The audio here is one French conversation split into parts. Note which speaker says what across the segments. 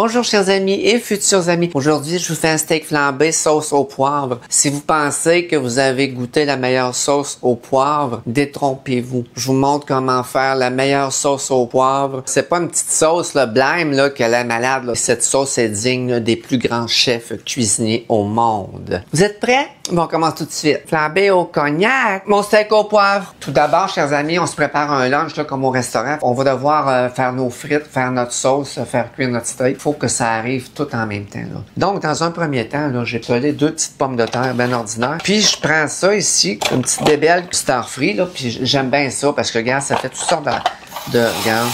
Speaker 1: Bonjour chers amis et futurs amis. Aujourd'hui, je vous fais un steak flambé sauce au poivre. Si vous pensez que vous avez goûté la meilleure sauce au poivre, détrompez-vous. Je vous montre comment faire la meilleure sauce au poivre. C'est pas une petite sauce là, blême là, que la malade. Là. Cette sauce est digne là, des plus grands chefs cuisiniers au monde. Vous êtes prêts? Bon, on commence tout de suite. Flambé au cognac. Mon steak au poivre. Tout d'abord, chers amis, on se prépare un lunch là, comme au restaurant. On va devoir faire nos frites, faire notre sauce, faire cuire notre steak. Il faut que ça arrive tout en même temps. Là. Donc, dans un premier temps, là, j'ai pelé 2 petites pommes de terre bien ordinaires. Puis, je prends ça ici, une petite débelle star free, là. Puis, j'aime bien ça parce que, regarde, ça fait toutes sortes de regarde.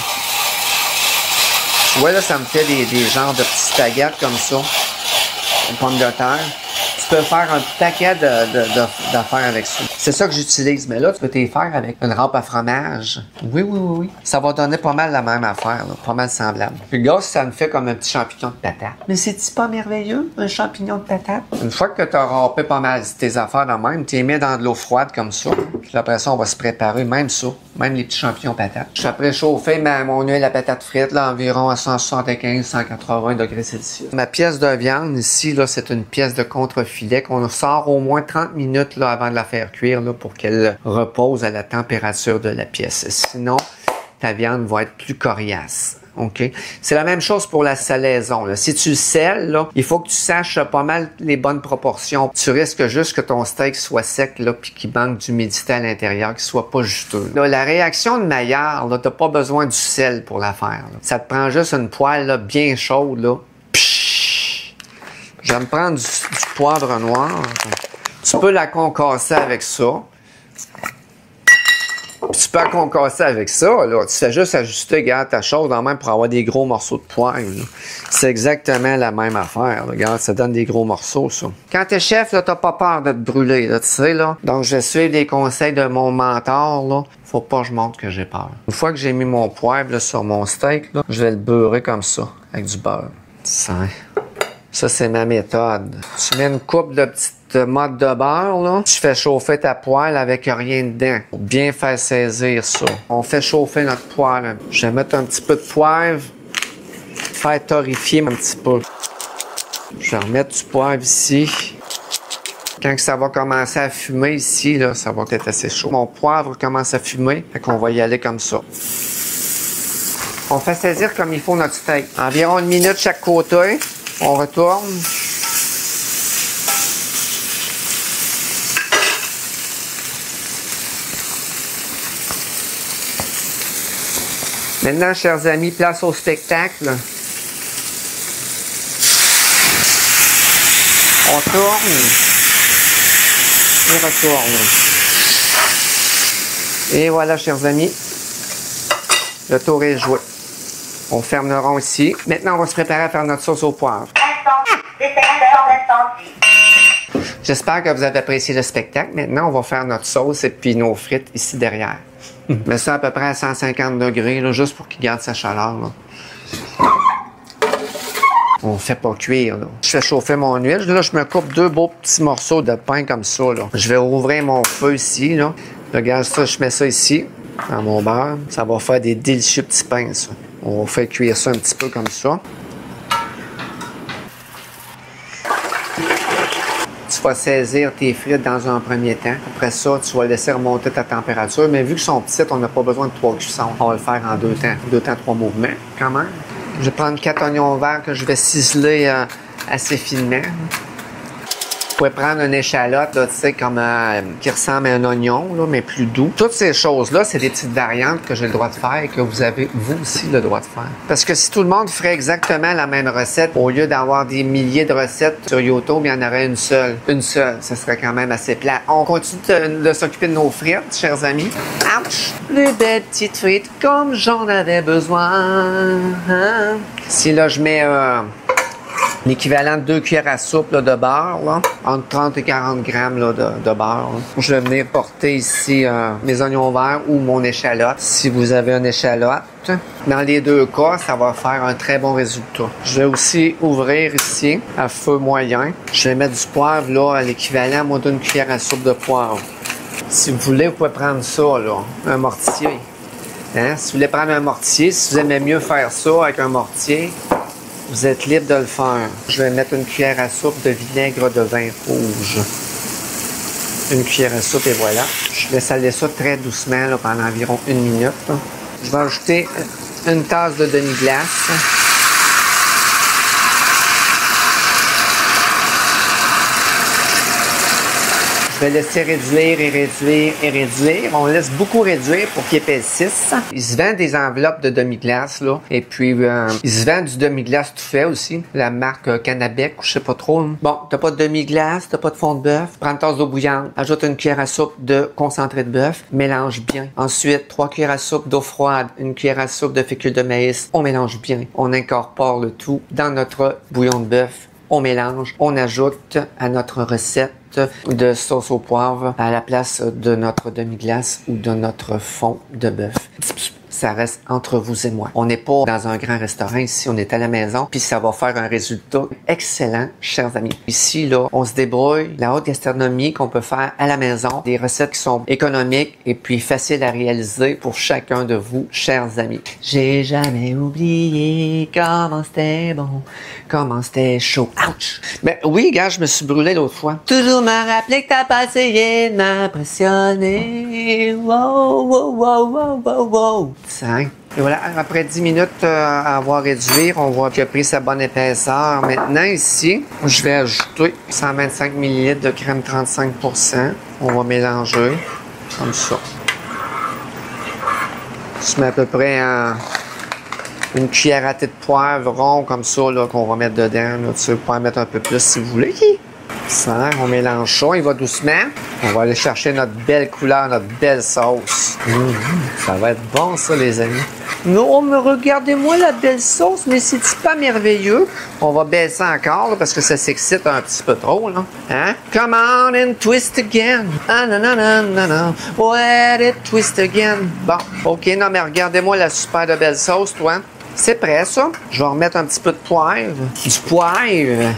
Speaker 1: Tu vois, là, ça me fait des genres de petits spaghettis comme ça. Une pomme de terre. Tu peux faire un paquet d'affaires avec ça. C'est ça que j'utilise. Mais là, tu peux t'y faire avec une râpe à fromage. Oui. Ça va donner pas mal la même affaire, là. Pas mal semblable. Puis là, ça me fait comme un petit champignon de patate. Mais c'est-tu pas merveilleux, un champignon de patate? Une fois que tu as râpé pas mal tes affaires de même, tu les mets dans de l'eau froide comme ça. Puis après ça, on va se préparer même ça. Même les petits champignons patates. Je suis après chauffer mon huile à patate frite, là, environ à 175-180 degrés Celsius. Ma pièce de viande ici, là, c'est une pièce de contrefilet qu'on sort au moins 30 minutes là, avant de la faire cuire là, pour qu'elle repose à la température de la pièce. Sinon, ta viande va être plus coriace. OK? C'est la même chose pour la salaison. Là. Si tu le sels, là, il faut que tu saches pas mal les bonnes proportions. Tu risques juste que ton steak soit sec là, puis qu'il manque d'humidité à l'intérieur, qu'il soit pas juteux. Là, la réaction de Maillard, là, t'as pas besoin du sel pour la faire. Là. Ça te prend juste une poêle là, bien chaude. Là. Je vais me prendre du poivre noir. Tu peux la concasser avec ça. Puis tu peux la concasser avec ça, là. Tu fais juste ajuster, regarde, ta chose en même pour avoir des gros morceaux de poivre. C'est exactement la même affaire. Là. Regarde, ça donne des gros morceaux, ça. Quand t'es chef, là, t'as pas peur de te brûler, là, tu sais, là. Donc, je vais suivre les conseils de mon mentor, là. Faut pas que je montre que j'ai peur. Une fois que j'ai mis mon poivre là, sur mon steak, là, je vais le beurrer comme ça, avec du beurre. Ça, c'est ma méthode. Tu mets une coupe de petites mottes de beurre, là. Tu fais chauffer ta poêle avec rien dedans pour bien faire saisir ça. On fait chauffer notre poêle. Je vais mettre un petit peu de poivre, faire torréfier un petit peu. Je vais remettre du poivre ici. Quand ça va commencer à fumer ici, là, ça va être assez chaud. Mon poivre commence à fumer, fait qu'on va y aller comme ça. On fait saisir comme il faut notre steak. Environ 1 minute chaque côté. On retourne. Maintenant, chers amis, place au spectacle. On tourne et retourne. Et voilà, chers amis, le tour est joué. On ferme le rond ici. Maintenant, on va se préparer à faire notre sauce au poivre. J'espère que vous avez apprécié le spectacle. Maintenant, on va faire notre sauce et puis nos frites ici derrière. Mets ça à peu près à 150 degrés, là, juste pour qu'il garde sa chaleur. Là. On ne fait pas cuire. Là. Je fais chauffer mon huile. Là, je me coupe 2 beaux petits morceaux de pain comme ça. Là. Je vais rouvrir mon feu ici. Là. Regarde ça, je mets ça ici, dans mon beurre. Ça va faire des délicieux petits pains, ça. On va faire cuire ça un petit peu comme ça. Tu vas saisir tes frites dans un premier temps. Après ça, tu vas laisser remonter ta température. Mais vu qu'ils sont petites, on n'a pas besoin de 3 cuissons. On va le faire en 2 temps. 2 temps, 3 mouvements, quand même. Je vais prendre 4 oignons verts que je vais ciseler assez finement. Vous pouvez prendre une échalote, là, tu sais, comme qui ressemble à un oignon, là, mais plus doux. Toutes ces choses-là, c'est des petites variantes que j'ai le droit de faire et que vous avez, vous aussi, le droit de faire. Parce que si tout le monde ferait exactement la même recette, au lieu d'avoir des milliers de recettes sur YouTube, il y en aurait une seule. Une seule, ce serait quand même assez plat. On continue de s'occuper de nos frites, chers amis. Ouch! Les belles petites frites comme j'en avais besoin. Hein? Si là, je mets... l'équivalent de 2 cuillères à soupe là, de beurre, là, entre 30 et 40 grammes là, de beurre. Là. Je vais venir porter ici mes oignons verts ou mon échalote, si vous avez une échalote. Dans les 2 cas, ça va faire un très bon résultat. Je vais aussi ouvrir ici à feu moyen. Je vais mettre du poivre là, à l'équivalent d'une cuillère à soupe de poivre. Si vous voulez, vous pouvez prendre ça, là, un mortier. Hein? Si vous voulez prendre un mortier, si vous aimez mieux faire ça avec un mortier, vous êtes libre de le faire. Je vais mettre une cuillère à soupe de vinaigre de vin rouge. Une cuillère à soupe et voilà. Je laisse aller ça très doucement là, pendant environ 1 minute. Je vais ajouter une tasse de demi-glace. Je vais laisser réduire et réduire et réduire. On laisse beaucoup réduire pour qu'il épaississe. Il se vend des enveloppes de demi-glace, là. Et puis, il se vend du demi-glace tout fait aussi. La marque Canabec, je sais pas trop. Hein. Bon, t'as pas de demi-glace, t'as pas de fond de bœuf. Prends une tasse d'eau bouillante. Ajoute une cuillère à soupe de concentré de bœuf. Mélange bien. Ensuite, 3 cuillères à soupe d'eau froide. Une cuillère à soupe de fécule de maïs. On mélange bien. On incorpore le tout dans notre bouillon de bœuf. On mélange, on ajoute à notre recette de sauce au poivre à la place de notre demi-glace ou de notre fond de bœuf. Ça reste entre vous et moi. On n'est pas dans un grand restaurant ici, on est à la maison, puis ça va faire un résultat excellent, chers amis. Ici, là, on se débrouille, la haute gastronomie qu'on peut faire à la maison, des recettes qui sont économiques et puis faciles à réaliser pour chacun de vous, chers amis. J'ai jamais oublié comment c'était bon, comment c'était chaud. Ouch! Ben oui, gars, je me suis brûlé l'autre fois. Toujours me rappeler que t'as pas essayé de m'impressionner. Wow, wow, wow, wow, wow, wow. Et voilà, après 10 minutes à avoir réduit, on voit qu'il a pris sa bonne épaisseur. Maintenant, ici, je vais ajouter 125 ml de crème 35%. On va mélanger comme ça. Je mets à peu près une cuillère à thé de poivre rond comme ça qu'on va mettre dedans. Là. Tu peux en mettre un peu plus si vous voulez. Ça, on mélange ça, il va doucement. On va aller chercher notre belle couleur, notre belle sauce. Ça va être bon ça, les amis. Non, mais regardez-moi la belle sauce, mais c'est pas merveilleux. On va baisser encore là, parce que ça s'excite un petit peu trop. Là. Hein? Come on and twist again. Ah non, non, non, non, non. Let it twist again. Bon, ok, non, mais regardez-moi la super de belle sauce, toi. C'est prêt, ça. Je vais remettre un petit peu de poivre. Du poivre.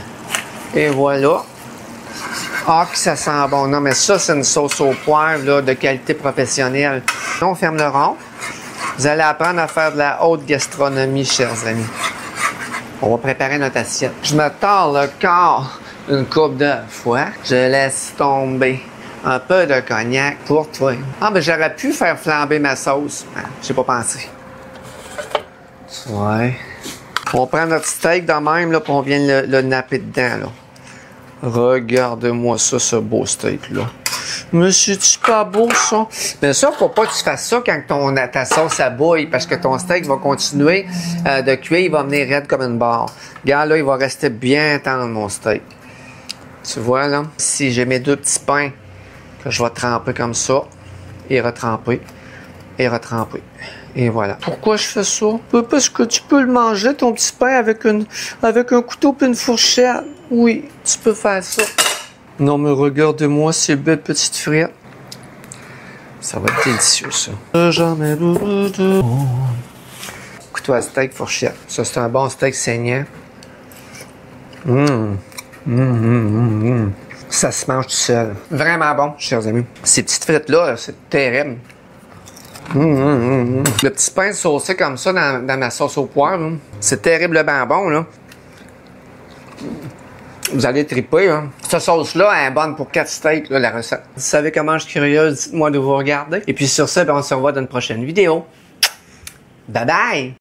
Speaker 1: Et voilà. Ah, que ça sent bon. Non, mais ça, c'est une sauce au poivre là, de qualité professionnelle. On ferme le rond. Vous allez apprendre à faire de la haute gastronomie, chers amis. On va préparer notre assiette. Je me tords le corps une coupe de fois. Je laisse tomber un peu de cognac pour toi. Ah, ben j'aurais pu faire flamber ma sauce. J'ai pas pensé. Ouais. On prend notre steak de même, là, puis on vient le napper dedans, là. Regarde-moi ça, ce beau steak-là. Mais c'est-tu pas beau, ça? Bien sûr, faut pas que tu fasses ça quand ta sauce à bouille, parce que ton steak va continuer de cuire, il va venir raide comme une barre. Regarde, là, il va rester bien tendre, mon steak. Tu vois, là? Si j'ai mes 2 petits pains que je vais tremper comme ça, et retremper, et retremper. Et voilà. Pourquoi je fais ça? Parce que tu peux le manger, ton petit pain, avec un couteau et une fourchette. Oui, tu peux faire ça. Non, mais regarde-moi ces belles petites frites. Ça va être délicieux, ça. Couteau à steak, fourchette. Ça, c'est un bon steak saignant. Ça se mange tout seul. Vraiment bon, chers amis. Ces petites frites-là, c'est terrible. Le petit pain saucé comme ça dans ma sauce au poivre, c'est terriblement bon, là. Vous allez triper, hein. Cette sauce-là, elle est bonne pour 4 steaks, là, la recette. Vous savez comment je suis curieuse, dites-moi de vous regarder. Et puis sur ça, ben, on se revoit dans une prochaine vidéo. Bye bye!